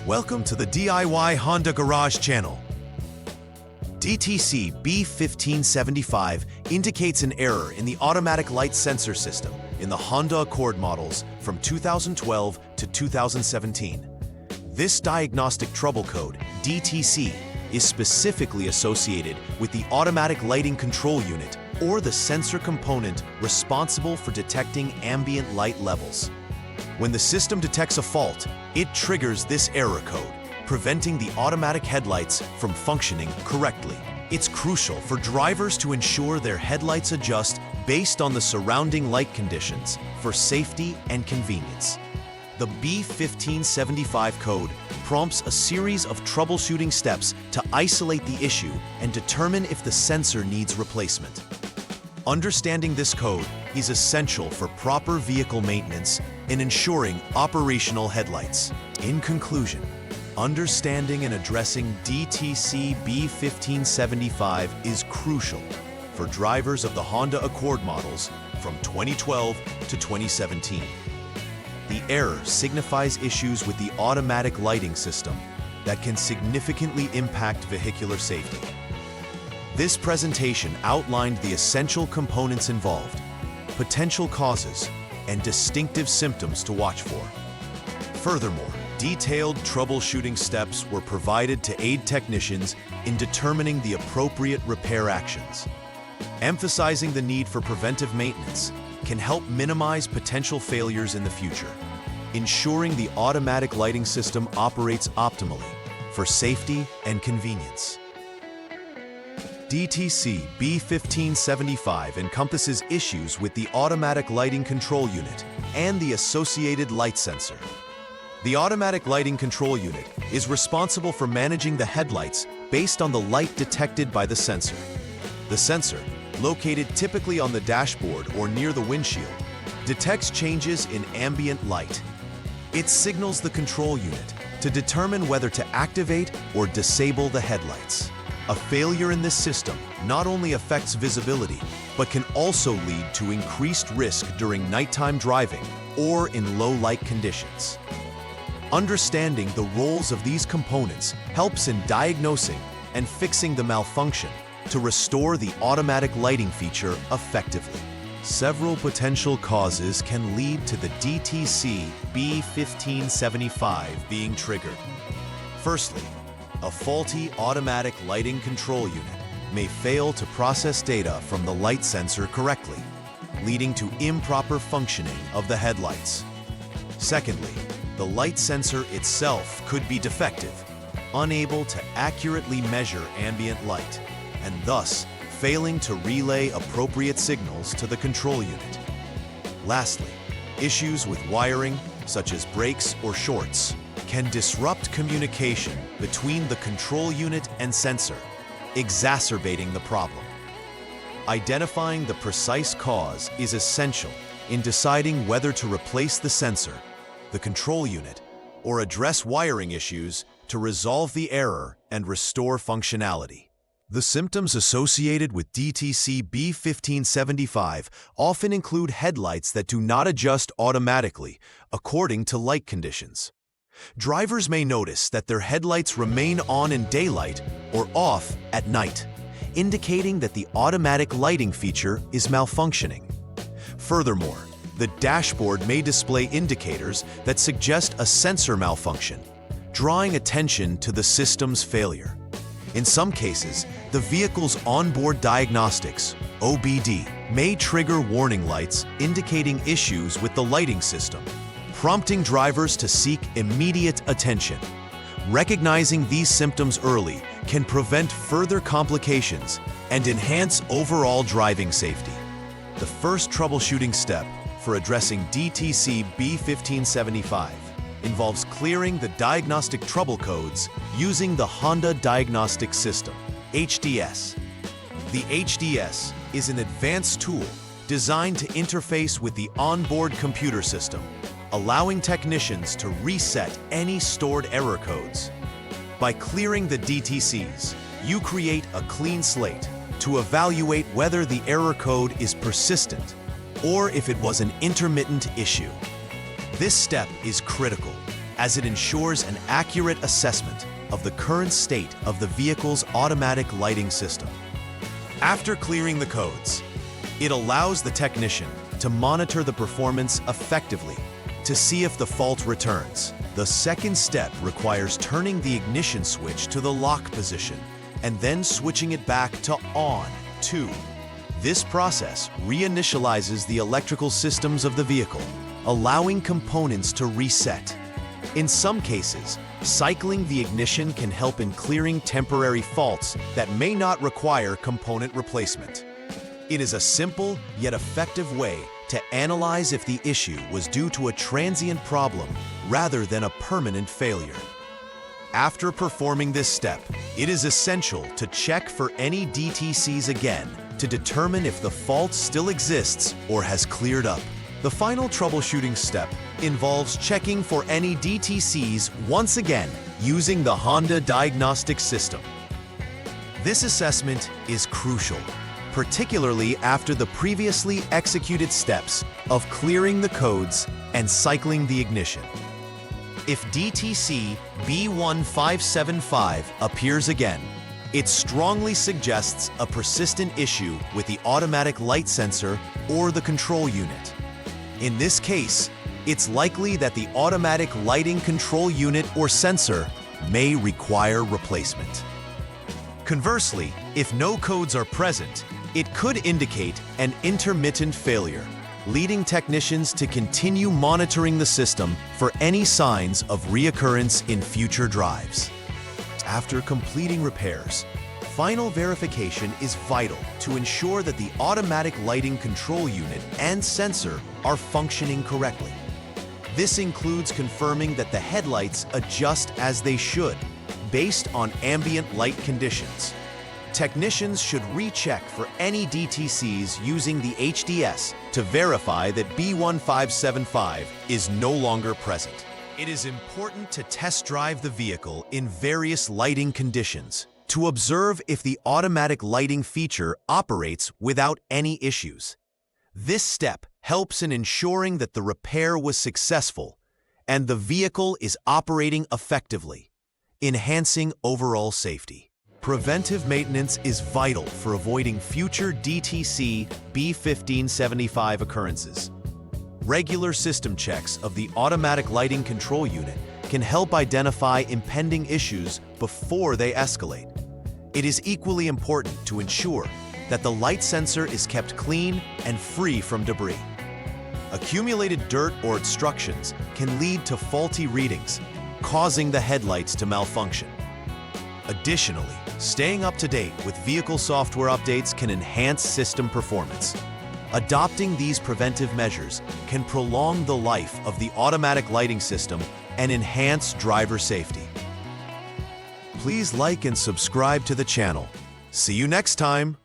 Welcome to the DIY Honda Garage channel. DTC B1575 indicates an error in the automatic light sensor system in the Honda Accord models from 2012 to 2017. This diagnostic trouble code, DTC, is specifically associated with the automatic lighting control unit or the sensor component responsible for detecting ambient light levels. When the system detects a fault, it triggers this error code, preventing the automatic headlights from functioning correctly. It's crucial for drivers to ensure their headlights adjust based on the surrounding light conditions for safety and convenience. The B1575 code prompts a series of troubleshooting steps to isolate the issue and determine if the sensor needs replacement. Understanding this code is essential for proper vehicle maintenance and ensuring operational headlights. In conclusion, understanding and addressing DTC B1575 is crucial for drivers of the Honda Accord models from 2012 to 2017. The error signifies issues with the automatic lighting system that can significantly impact vehicular safety. This presentation outlined the essential components involved, potential causes, and distinctive symptoms to watch for. Furthermore, detailed troubleshooting steps were provided to aid technicians in determining the appropriate repair actions. Emphasizing the need for preventive maintenance can help minimize potential failures in the future, ensuring the automatic lighting system operates optimally for safety and convenience. DTC B1575 encompasses issues with the automatic lighting control unit and the associated light sensor. The automatic lighting control unit is responsible for managing the headlights based on the light detected by the sensor. The sensor, located typically on the dashboard or near the windshield, detects changes in ambient light. It signals the control unit to determine whether to activate or disable the headlights. A failure in this system not only affects visibility, but can also lead to increased risk during nighttime driving or in low light conditions. Understanding the roles of these components helps in diagnosing and fixing the malfunction to restore the automatic lighting feature effectively. Several potential causes can lead to the DTC B1575 being triggered. Firstly, a faulty automatic lighting control unit may fail to process data from the light sensor correctly, leading to improper functioning of the headlights. Secondly, the light sensor itself could be defective, unable to accurately measure ambient light, and thus failing to relay appropriate signals to the control unit. Lastly, issues with wiring, such as breaks or shorts, can disrupt communication between the control unit and sensor, exacerbating the problem. Identifying the precise cause is essential in deciding whether to replace the sensor, the control unit, or address wiring issues to resolve the error and restore functionality. The symptoms associated with DTC B1575 often include headlights that do not adjust automatically according to light conditions. Drivers may notice that their headlights remain on in daylight or off at night, indicating that the automatic lighting feature is malfunctioning. Furthermore, the dashboard may display indicators that suggest a sensor malfunction, drawing attention to the system's failure. In some cases, the vehicle's onboard diagnostics, OBD, may trigger warning lights indicating issues with the lighting system, prompting drivers to seek immediate attention. Recognizing these symptoms early can prevent further complications and enhance overall driving safety. The first troubleshooting step for addressing DTC B1575 involves clearing the diagnostic trouble codes using the Honda Diagnostic System, HDS. The HDS is an advanced tool designed to interface with the onboard computer system, allowing technicians to reset any stored error codes. By clearing the DTCs, you create a clean slate to evaluate whether the error code is persistent or if it was an intermittent issue. This step is critical, as it ensures an accurate assessment of the current state of the vehicle's automatic lighting system. After clearing the codes, it allows the technician to monitor the performance effectively to see if the fault returns. The second step requires turning the ignition switch to the lock position and then switching it back to on, too. This process reinitializes the electrical systems of the vehicle, allowing components to reset. In some cases, cycling the ignition can help in clearing temporary faults that may not require component replacement. It is a simple yet effective way to analyze if the issue was due to a transient problem rather than a permanent failure. After performing this step, it is essential to check for any DTCs again to determine if the fault still exists or has cleared up. The final troubleshooting step involves checking for any DTCs once again using the Honda Diagnostics system. This assessment is crucial, particularly after the previously executed steps of clearing the codes and cycling the ignition. If DTC B1575 appears again, it strongly suggests a persistent issue with the automatic light sensor or the control unit. In this case, it's likely that the automatic lighting control unit or sensor may require replacement. Conversely, if no codes are present, it could indicate an intermittent failure, leading technicians to continue monitoring the system for any signs of reoccurrence in future drives. After completing repairs, final verification is vital to ensure that the automatic lighting control unit and sensor are functioning correctly. This includes confirming that the headlights adjust as they should, based on ambient light conditions. Technicians should recheck for any DTCs using the HDS to verify that B1575 is no longer present. It is important to test drive the vehicle in various lighting conditions to observe if the automatic lighting feature operates without any issues. This step helps in ensuring that the repair was successful and the vehicle is operating effectively, enhancing overall safety. Preventive maintenance is vital for avoiding future DTC B1575 occurrences. Regular system checks of the automatic lighting control unit can help identify impending issues before they escalate. It is equally important to ensure that the light sensor is kept clean and free from debris. Accumulated dirt or obstructions can lead to faulty readings, causing the headlights to malfunction. Additionally, staying up to date with vehicle software updates can enhance system performance. Adopting these preventive measures can prolong the life of the automatic lighting system and enhance driver safety. Please like and subscribe to the channel. See you next time.